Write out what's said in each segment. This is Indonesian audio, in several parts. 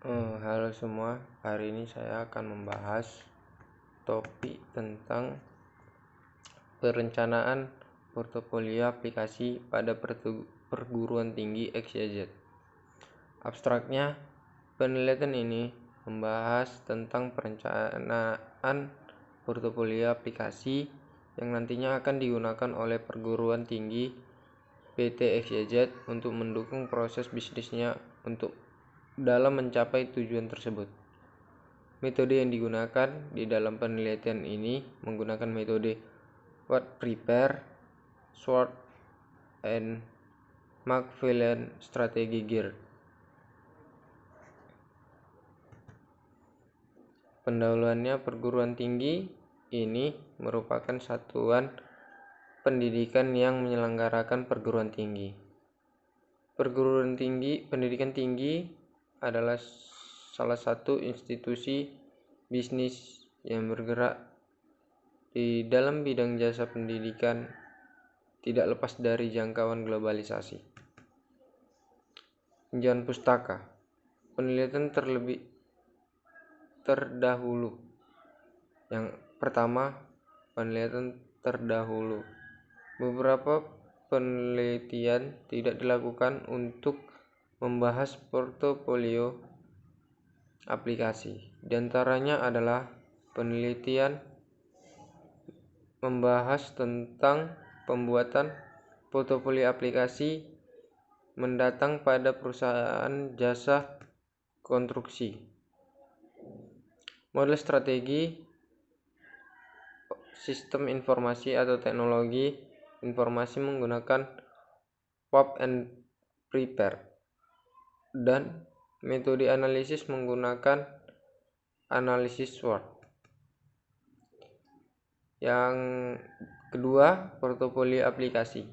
Halo semua, hari ini saya akan membahas topik tentang perencanaan portofolio aplikasi pada perguruan tinggi XYZ. Abstraknya, penelitian ini membahas tentang perencanaan portofolio aplikasi yang nantinya akan digunakan oleh perguruan tinggi PT XYZ untuk mendukung proses bisnisnya dalam mencapai tujuan tersebut. Metode yang digunakan di dalam penelitian ini menggunakan metode What Prepare, SWOT, and McFarlane Strategy Gear. Pendahuluannya, perguruan tinggi ini merupakan satuan pendidikan yang menyelenggarakan perguruan tinggi. Pendidikan tinggi adalah salah satu institusi bisnis yang bergerak di dalam bidang jasa pendidikan, tidak lepas dari jangkauan globalisasi. Tinjauan pustaka. Penelitian terdahulu. Yang pertama, penelitian terdahulu. Beberapa penelitian tidak dilakukan untuk membahas portofolio aplikasi. Di antaranya adalah penelitian membahas tentang pembuatan portofolio aplikasi mendatang pada perusahaan jasa konstruksi. Model strategi sistem informasi atau teknologi informasi menggunakan What and Prepare, dan metode analisis menggunakan analisis SWOT. Yang kedua, portofolio aplikasi.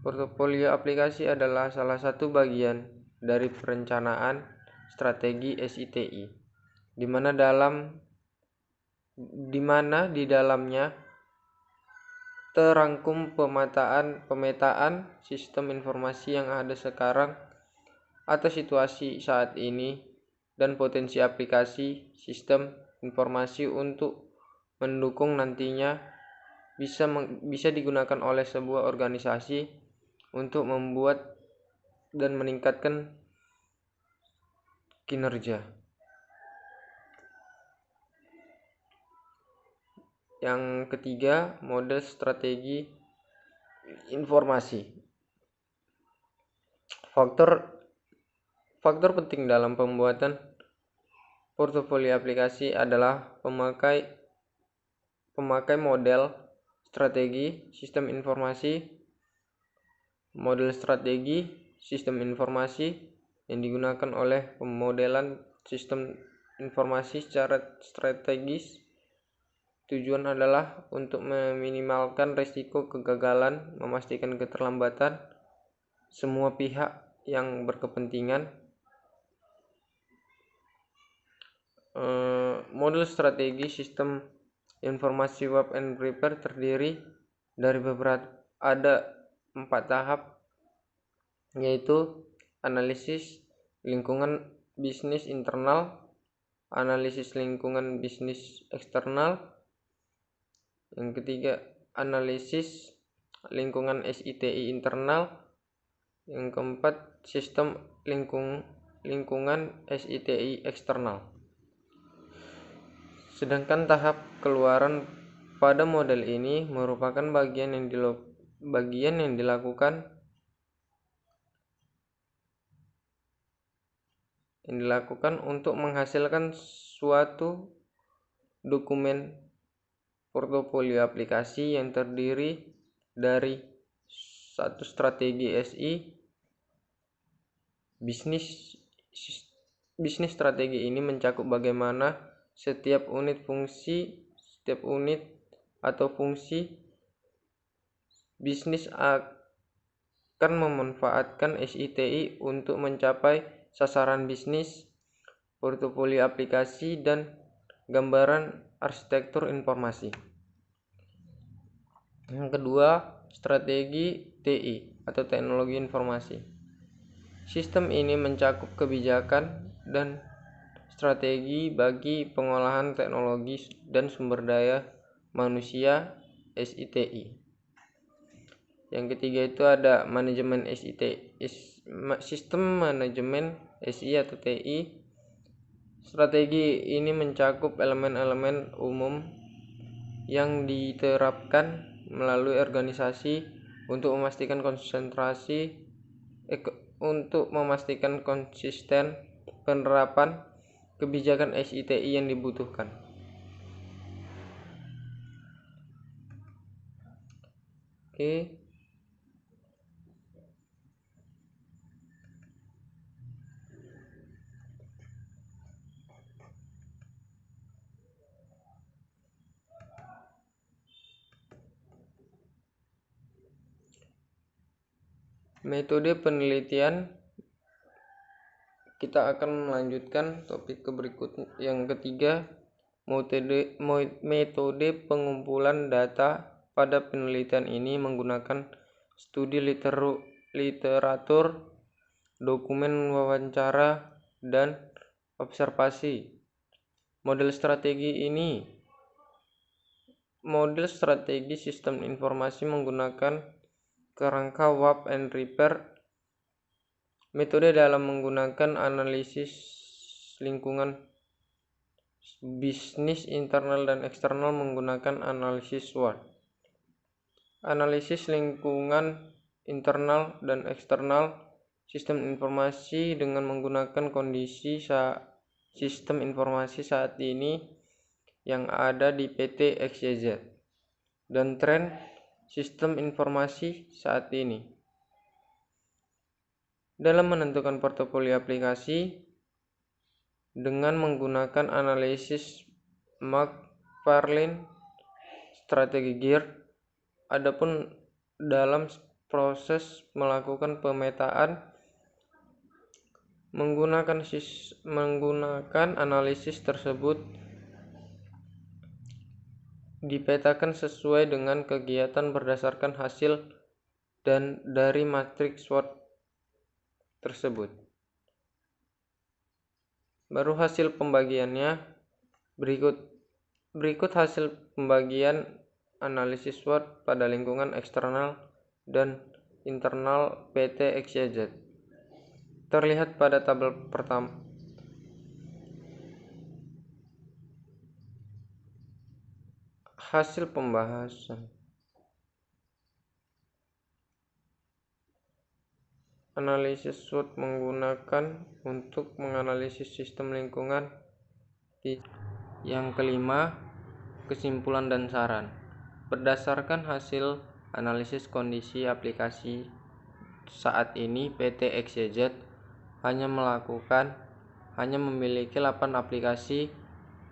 Portofolio aplikasi adalah salah satu bagian dari perencanaan strategi SITI, di mana di dalamnya terangkum pemetaan sistem informasi yang ada sekarang atau situasi saat ini dan potensi aplikasi sistem informasi untuk mendukung nantinya bisa digunakan oleh sebuah organisasi untuk membuat dan meningkatkan kinerja. Yang ketiga, model strategi informasi. Faktor penting dalam pembuatan portofolio aplikasi adalah pemakai model strategi sistem informasi. Model strategi sistem informasi yang digunakan oleh pemodelan sistem informasi secara strategis. Tujuan adalah untuk meminimalkan risiko kegagalan, memastikan keterlambatan semua pihak yang berkepentingan. Model strategi sistem informasi What and Prepare terdiri dari ada 4 tahap, yaitu analisis lingkungan bisnis internal, analisis lingkungan bisnis eksternal. Yang ketiga, analisis lingkungan SITI internal. Yang keempat, sistem lingkungan SITI eksternal. Sedangkan tahap keluaran pada model ini merupakan bagian yang dilakukan untuk menghasilkan suatu dokumen portofolio aplikasi yang terdiri dari satu strategi SI. Bisnis strategi ini mencakup bagaimana setiap unit atau fungsi bisnis akan memanfaatkan SITI untuk mencapai sasaran bisnis, portofolio aplikasi, dan gambaran arsitektur informasi. Yang kedua, strategi TI atau teknologi informasi. Sistem ini mencakup kebijakan dan strategi bagi pengolahan teknologi dan sumber daya manusia SITI. Yang ketiga itu ada manajemen SIT, sistem manajemen SI atau TI. Strategi ini mencakup elemen-elemen umum yang diterapkan melalui organisasi untuk memastikan konsisten penerapan kebijakan SITI yang dibutuhkan. Oke. Metode penelitian, kita akan melanjutkan topik berikutnya. Yang ketiga, metode pengumpulan data. Pada penelitian ini menggunakan studi literatur, dokumen wawancara, dan observasi. Model strategi sistem informasi menggunakan kerangka WAP and repair. Metode dalam menggunakan analisis lingkungan bisnis internal dan eksternal menggunakan analisis SWOT. Analisis lingkungan internal dan eksternal sistem informasi dengan menggunakan kondisi sistem informasi saat ini yang ada di PT XYZ dan tren sistem informasi saat ini. Dalam menentukan portofolio aplikasi dengan menggunakan analisis McFarlane strategi GEAR. Adapun dalam proses melakukan pemetaan menggunakan analisis tersebut dipetakan sesuai dengan kegiatan berdasarkan hasil dan dari matriks SWOT tersebut. Baru hasil pembagiannya. Berikut hasil pembagian analisis SWOT pada lingkungan eksternal dan internal PT XYZ. Terlihat pada tabel pertama. Hasil pembahasan. Analisis SWOT menggunakan untuk menganalisis sistem lingkungan. Yang kelima, kesimpulan dan saran. Berdasarkan hasil analisis kondisi aplikasi saat ini, PT XYZ hanya memiliki 8 aplikasi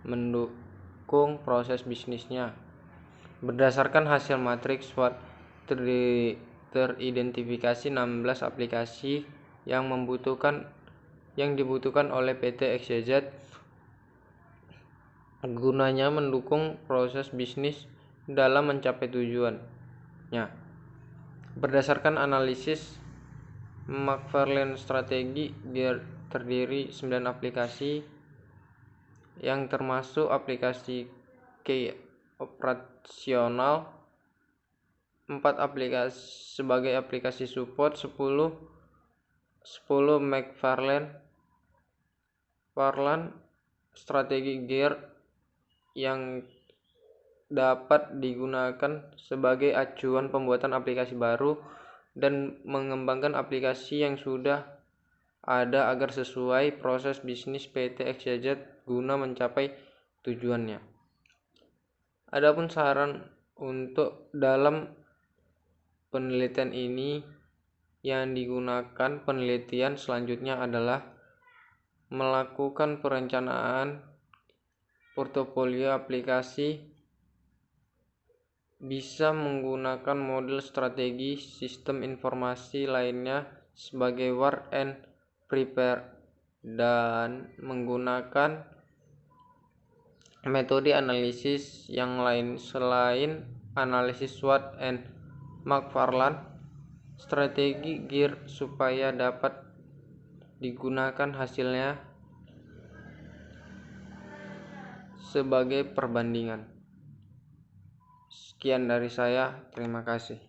mendukung proses bisnisnya. Berdasarkan hasil matriks SWOT, teridentifikasi 16 aplikasi yang dibutuhkan oleh PT XYZ gunanya mendukung proses bisnis dalam mencapai tujuannya. Berdasarkan analisis McFarlane strategi, terdiri 9 aplikasi yang termasuk aplikasi key operasional, 4 aplikasi sebagai aplikasi support, 10 McFarlane strategi gear yang dapat digunakan sebagai acuan pembuatan aplikasi baru dan mengembangkan aplikasi yang sudah ada agar sesuai proses bisnis PT XYZ guna mencapai tujuannya. Adapun saran untuk dalam penelitian ini yang digunakan penelitian selanjutnya adalah melakukan perencanaan portofolio aplikasi, bisa menggunakan model strategi sistem informasi lainnya sebagai work and prepare, dan menggunakan metode analisis yang lain selain analisis SWOT and McFarlane strategi GEAR supaya dapat digunakan hasilnya sebagai perbandingan. Sekian dari saya, terima kasih.